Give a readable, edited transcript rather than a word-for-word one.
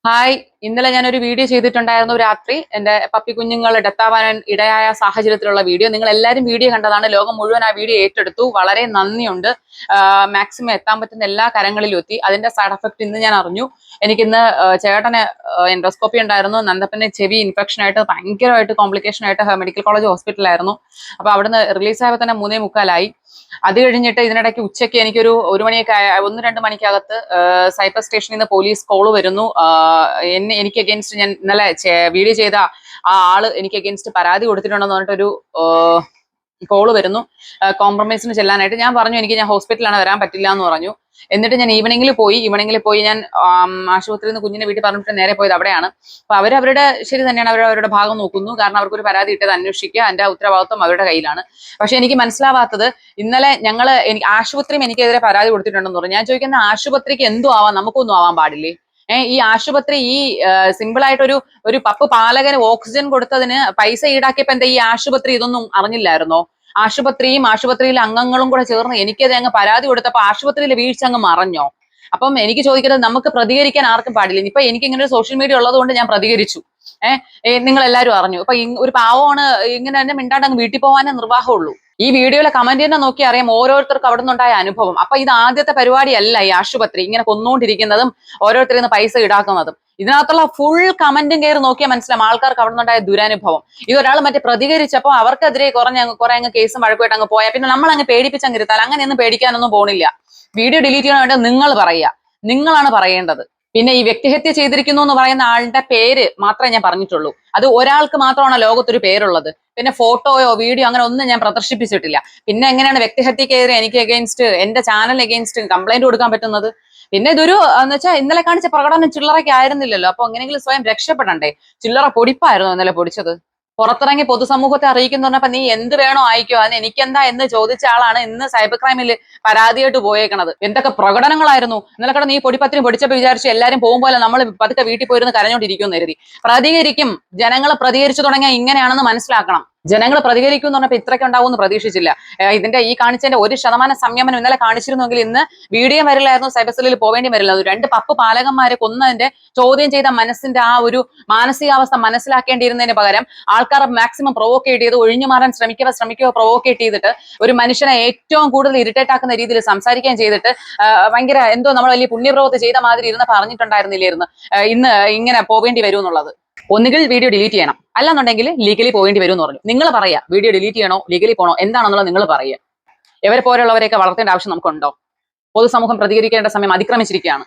Hi, ഇന്നലെ ഞാനൊരു video ചെയ്തിട്ടുണ്ടായിരുന്നു രാത്രി. എന്റെ പപ്പി കുഞ്ഞുങ്ങൾ ഡെത്താവാൻ ഇടയായ സാഹചര്യത്തിലുള്ള വീഡിയോ. നിങ്ങൾ എല്ലാവരും വീഡിയോ കണ്ടതാണ്. ലോകം മുഴുവൻ ആ വീഡിയോ ഏറ്റെടുത്തു. വളരെ നന്ദിയുണ്ട്. മാക്സിമം എത്താൻ പറ്റുന്ന എല്ലാ കരങ്ങളിലും എത്തി. അതിന്റെ സൈഡ് എഫക്ട് ഇന്ന് ഞാൻ അറിഞ്ഞു. എനിക്കിന്ന് ചേട്ടന് എൻഡോസ്കോപ്പി ഉണ്ടായിരുന്നു. നന്ദപ്പന് ചെവി ഇൻഫെക്ഷൻ ആയിട്ട് ഭയങ്കരമായിട്ട് കോംപ്ലിക്കേഷൻ ആയിട്ട് മെഡിക്കൽ കോളേജ് ഹോസ്പിറ്റലായിരുന്നു. അപ്പൊ അവിടുന്ന് റിലീസ് ആയപ്പോൾ തന്നെ 3:45. അത് കഴിഞ്ഞിട്ട് ഇതിനിടയ്ക്ക് ഉച്ചയ്ക്ക് എനിക്കൊരു 1 മണിയൊക്കെ 1-2 മണിക്കകത്ത് സൈബർ സ്റ്റേഷനിൽ നിന്ന് പോലീസ് കോള് വരുന്നു. എനിക്ക് അഗേൻസ്റ്റ് ഞാൻ ഇന്നലെ വീഡിയോ ചെയ്ത ആ ആള് എനിക്ക് അഗേൻസ്റ്റ് പരാതി കൊടുത്തിട്ടുണ്ടെന്ന് പറഞ്ഞിട്ടൊരു കോള് വരുന്നു. കോംപ്രമൈസിന് ചെല്ലാനായിട്ട് ഞാൻ പറഞ്ഞു ഞാൻ ഹോസ്പിറ്റലാണ്, വരാൻ പറ്റില്ല എന്ന് പറഞ്ഞു. എന്നിട്ട് ഞാൻ ഈവനിങ്ങിൽ പോയി ഞാൻ ആശുപത്രിയിൽ നിന്ന് കുഞ്ഞിനെ വീട്ടിൽ പറഞ്ഞിട്ട് നേരെ പോയത് അവിടെയാണ്. അപ്പൊ അവരവരുടെ ശരി തന്നെയാണ്, അവരവരുടെ ഭാഗം നോക്കുന്നു. കാരണം അവർക്കൊരു പരാതി ഇട്ടത് അന്വേഷിക്കുക, അതിന്റെ ഉത്തരവാദിത്വം അവരുടെ കയ്യിലാണ്. പക്ഷെ എനിക്ക് മനസ്സിലാവാത്തത്, ഇന്നലെ എനിക്ക് ആശുപത്രിയും എനിക്കെതിരെ പരാതി കൊടുത്തിട്ടുണ്ടെന്ന് പറഞ്ഞു. ഞാൻ ചോദിക്കുന്ന, ആശുപത്രിക്ക് എന്തും ആവാം, നമുക്കൊന്നും ആവാൻ പാടില്ലേ? ഈ ആശുപത്രി സിമ്പിൾ ആയിട്ട് ഒരു പപ്പ് പാലകന് ഓക്സിജൻ കൊടുത്തതിന് പൈസ ഈടാക്കിയപ്പോ എന്താ ഈ ആശുപത്രി ഇതൊന്നും അറിഞ്ഞില്ലായിരുന്നോ? ആശുപത്രിയും ആശുപത്രിയിലെ അംഗങ്ങളും കൂടെ ചേർന്ന് എനിക്കത് അങ്ങ് പരാതി കൊടുത്തപ്പോ ആശുപത്രിയിലെ വീഴ്ച അങ്ങ് മറഞ്ഞോ? അപ്പം എനിക്ക് ചോദിക്കുന്നത്, നമുക്ക് പ്രതികരിക്കാൻ ആർക്കും പാടില്ല. ഇപ്പൊ എനിക്ക് ഇങ്ങനെ ഒരു സോഷ്യൽ മീഡിയ ഉള്ളത് കൊണ്ട് ഞാൻ പ്രതികരിച്ചു. നിങ്ങൾ എല്ലാവരും അറിഞ്ഞു. അപ്പൊ ഒരു പാവമാണ്, ഇങ്ങനെ തന്നെ മിണ്ടാണ്ട് അങ്ങ് വീട്ടിൽ പോകാനേ നിർവാഹമുള്ളൂ. ഈ വീഡിയോയിലെ കമന്റ് തന്നെ നോക്കി അറിയാം ഓരോരുത്തർക്കും അവിടെ നിന്നുണ്ടായ അനുഭവം. അപ്പൊ ഇത് ആദ്യത്തെ പരിപാടിയല്ല ഈ ആശുപത്രി ഇങ്ങനെ കൊന്നുകൊണ്ടിരിക്കുന്നതും ഓരോരുത്തരിൽ നിന്ന് പൈസ ഈടാക്കുന്നതും. ഇതിനകത്തുള്ള ഫുൾ കമന്റും കയറി നോക്കിയാൽ മനസ്സിലാവും ആൾക്കാർക്ക് അവിടെ നിന്നുണ്ടായ ദുരനുഭവം. ഇതൊരാൾ മറ്റേ പ്രതികരിച്ചപ്പോൾ അവർക്കെതിരെ കുറെ അങ്ങ് കേസും വഴക്കുമായിട്ട് അങ്ങ് പോയാൽ പിന്നെ നമ്മൾ അങ്ങ് പേടിപ്പിച്ചങ്ങ് ഇരുത്താൽ അങ്ങനെയൊന്നും പേടിക്കാനൊന്നും പോണില്ല. വീഡിയോ ഡിലീറ്റ് ചെയ്യാൻ വേണ്ടി നിങ്ങൾ പറയുക, നിങ്ങളാണ് പറയേണ്ടത്. പിന്നെ ഈ വ്യക്തിഹത്യ ചെയ്തിരിക്കുന്നു എന്ന് പറയുന്ന ആളുടെ പേര് മാത്രമേ ഞാൻ പറഞ്ഞിട്ടുള്ളൂ. അത് ഒരാൾക്ക് മാത്രമാണ് ലോകത്തൊരു പേരുള്ളത്. പിന്നെ ഫോട്ടോയോ വീഡിയോ അങ്ങനെ ഒന്നും ഞാൻ പ്രദർശിപ്പിച്ചിട്ടില്ല. പിന്നെ എങ്ങനെയാണ് വ്യക്തിഹത്യക്കെതിരെ എനിക്ക് എഗെയിൻസ്റ്റ്, എന്റെ ചാനൽ എഗെയിൻസ്റ്റ് കംപ്ലൈന്റ് കൊടുക്കാൻ പറ്റുന്നത്? പിന്നെ ഇതൊരു എന്ന് വെച്ചാൽ ഇന്നലെ കാണിച്ച പ്രകടനം ചില്ലറയ്ക്ക് ആയിരുന്നില്ലല്ലോ. അപ്പൊ എങ്ങനെയെങ്കിലും സ്വയം രക്ഷപ്പെടണ്ടേ? ചില്ലറ പൊടിപ്പായിരുന്നു ഇന്നലെ പൊടിച്ചത്. പുറത്തിറങ്ങി പൊതുസമൂഹത്തെ അറിയിക്കുന്നു പറഞ്ഞപ്പോ നീ എന്ത് വേണോ അയക്കോ, അതിന് എനിക്കെന്താ എന്ന് ചോദിച്ച ആളാണ് ഇന്ന് സൈബർ ക്രൈമിൽ പരാതിയായിട്ട് പോയേക്കണത്. എന്തൊക്കെ പ്രകടനങ്ങളായിരുന്നു ഇന്നലെ. കടന്ന് ഈ പൊടിപ്പത്തിനും പൊടിച്ചപ്പോ വിചാരിച്ചു എല്ലാരും പോകുമ്പോൾ നമ്മൾ പതുക്കെ വീട്ടിൽ പോയിരുന്ന് കരഞ്ഞോണ്ടിരിക്കുമെന്ന് കരുതി. പ്രതികരിക്കും. ജനങ്ങൾ പ്രതികരിച്ചു തുടങ്ങിയാൽ ഇങ്ങനെയാണെന്ന് മനസ്സിലാക്കണം. ജനങ്ങൾ പ്രതികരിക്കും എന്ന് പറഞ്ഞപ്പോൾ ഇത്രയ്ക്ക് ഉണ്ടാവും എന്ന് പ്രതീക്ഷിച്ചില്ല. ഇതിന്റെ ഈ കാണിച്ചതിന്റെ 1% സംയമനം ഇന്നലെ കാണിച്ചിരുന്നെങ്കിൽ ഇന്ന് വീഡിയോ വരില്ലായിരുന്നു, സൈബർ സെല്ലിൽ പോവേണ്ടി വരില്ല. 2 പപ്പ് പാലകന്മാരെ കൊന്നതിന്റെ ചോദ്യം ചെയ്ത മനസ്സിന്റെ ആ ഒരു മാനസികാവസ്ഥ മനസ്സിലാക്കേണ്ടിയിരുന്നതിന് പകരം ആൾക്കാരെ മാക്സിമം പ്രൊവോക്കേറ്റ് ചെയ്ത് ഒഴിഞ്ഞു മാറാൻ ശ്രമിക്കുക പ്രൊവോക്കേറ്റ് ചെയ്തിട്ട് ഒരു മനുഷ്യനെ ഏറ്റവും കൂടുതൽ ഇറിറ്റേറ്റ് ആക്കുന്ന രീതിയിൽ സംസാരിക്കുകയും ചെയ്തിട്ട് ഭയങ്കര എന്തോ നമ്മൾ വലിയ പുണ്യപ്രവൃത്തി ചെയ്ത മാതിരി ഇരുന്ന് പറഞ്ഞിട്ടുണ്ടായിരുന്നില്ലായിരുന്നു ഇന്ന് ഇങ്ങനെ പോവേണ്ടി വരും എന്നുള്ളത്. ഒന്നുകിൽ വീഡിയോ ഡിലീറ്റ് ചെയ്യണം, അല്ലാന്നുണ്ടെങ്കിൽ ലീഗലി പോകേണ്ടി വരും എന്ന് പറഞ്ഞു. നിങ്ങൾ പറയാ വീഡിയോ ഡിലീറ്റ് ചെയ്യണോ ലീഗലി പോകണോ എന്താണെന്നുള്ളത് നിങ്ങൾ പറയുക. ഇവരെ പോലുള്ളവരെയൊക്കെ വളർത്തേണ്ട ആവശ്യം നമുക്കുണ്ടോ? പൊതുസമൂഹം പ്രതികരിക്കേണ്ട സമയം അതിക്രമിച്ചിരിക്കുകയാണ്.